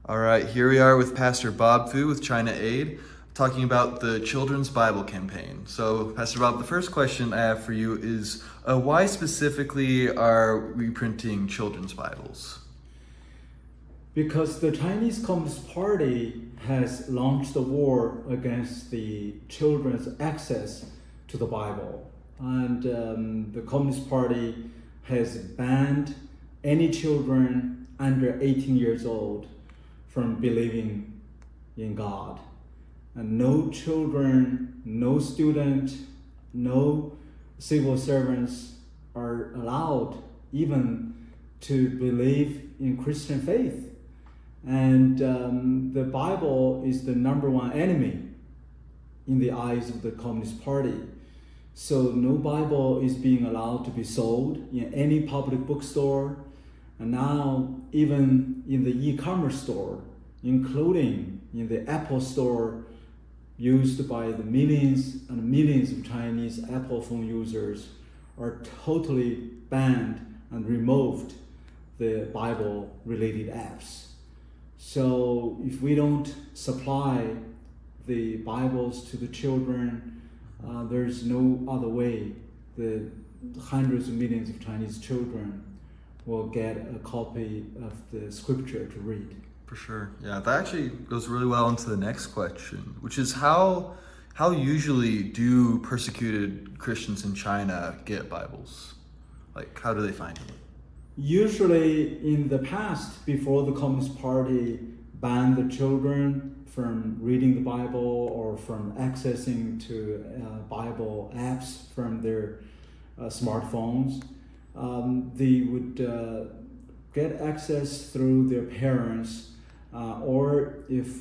All right, here we are with Pastor Bob Fu with China Aid, talking about the Children's Bible Campaign. So, Pastor Bob, the first question I have for you is, why specifically are we printing children's Bibles? Because the Chinese Communist Party has launched a war against the children's access to the Bible. And the Communist Party has banned any children under 18 years old from believing in God. And no children, no student, no civil servants are allowed even to believe in Christian faith. And the Bible is the number one enemy in the eyes of the Communist Party. So no Bible is being allowed to be sold in any public bookstore, and now even in the e-commerce store, including in the Apple store used by the millions and millions of Chinese Apple phone users, are totally banned and removed the Bible-related apps. So if we don't supply the Bibles to the children, there's no other way the hundreds of millions of Chinese children will get a copy of the scripture to read. For sure. Yeah, that actually goes really well into the next question, which is how usually do persecuted Christians in China get Bibles? Like, how do they find them? Usually in the past, before the Communist Party banned the children from reading the Bible or from accessing to Bible apps from their smartphones, they would get access through their parents, or if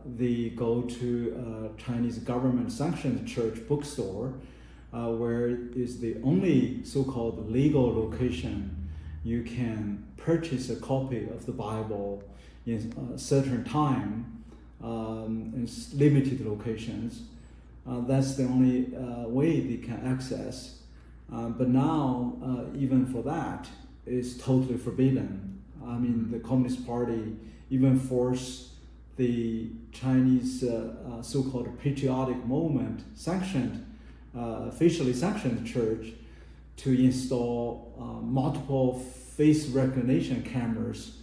they go to a Chinese government sanctioned church bookstore, where is the only so-called legal location you can purchase a copy of the Bible in a certain time in limited locations. That's the only way they can access. But now, even for that, is totally forbidden. I mean, the Communist Party even forced the Chinese so-called patriotic movement officially sanctioned church to install multiple face recognition cameras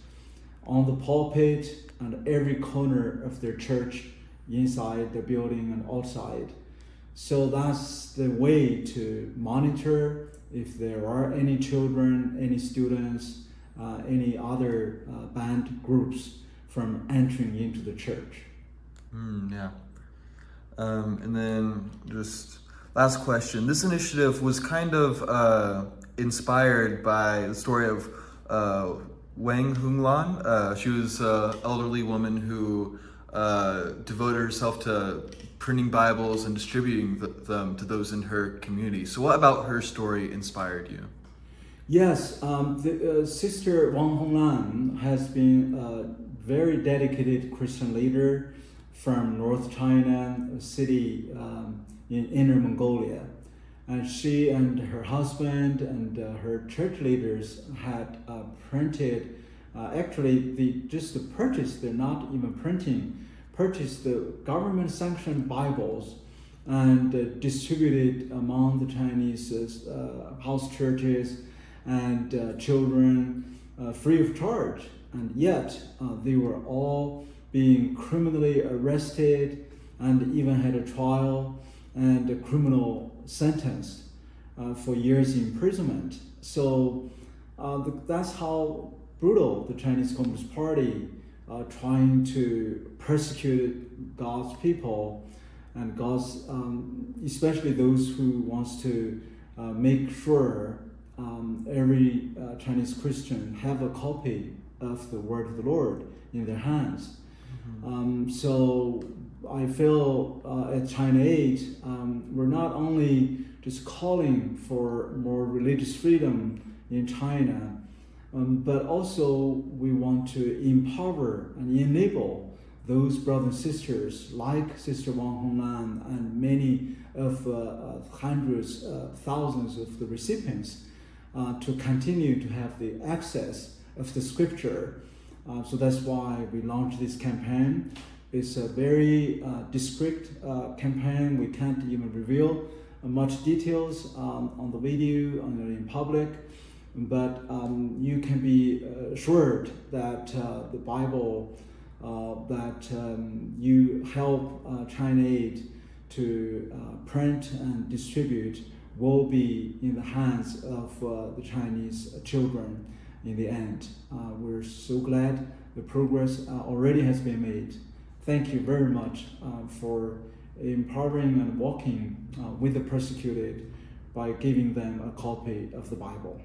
on the pulpit and every corner of their church, inside the building and outside. So that's the way to monitor if there are any children, any students, any other banned groups from entering into the church. Yeah. And then just last question. This initiative was kind of inspired by the story of Wang Honglan. She was an elderly woman who devoted herself to printing Bibles and distributing them to those in her community. So what about her story inspired you? Yes, the Sister Wang Honglan has been a very dedicated Christian leader from North China, a city in Inner Mongolia. And she and her husband and her church leaders had printed, actually they just purchased, they're not even printing, purchased the government-sanctioned Bibles and distributed among the Chinese house churches and children free of charge. And yet they were all being criminally arrested and even had a trial and a criminal sentence for years imprisonment. So that's how brutal the Chinese Communist Party trying to persecute God's people and God's, especially those who wants to make sure every Chinese Christian have a copy of the Word of the Lord in their hands. So I feel at China Aid, we're not only just calling for more religious freedom in China, but also we want to empower and enable those brothers and sisters like Sister Wang Honglan and many of hundreds, thousands of the recipients to continue to have the access of the scripture So that's why we launched this campaign. It's a very discreet campaign. We can't even reveal much details on the video in public, but you can be assured that the Bible that you help ChinaAid to print and distribute will be in the hands of the Chinese children in the end. We're so glad the progress already has been made. Thank you very much for empowering and walking with the persecuted by giving them a copy of the Bible.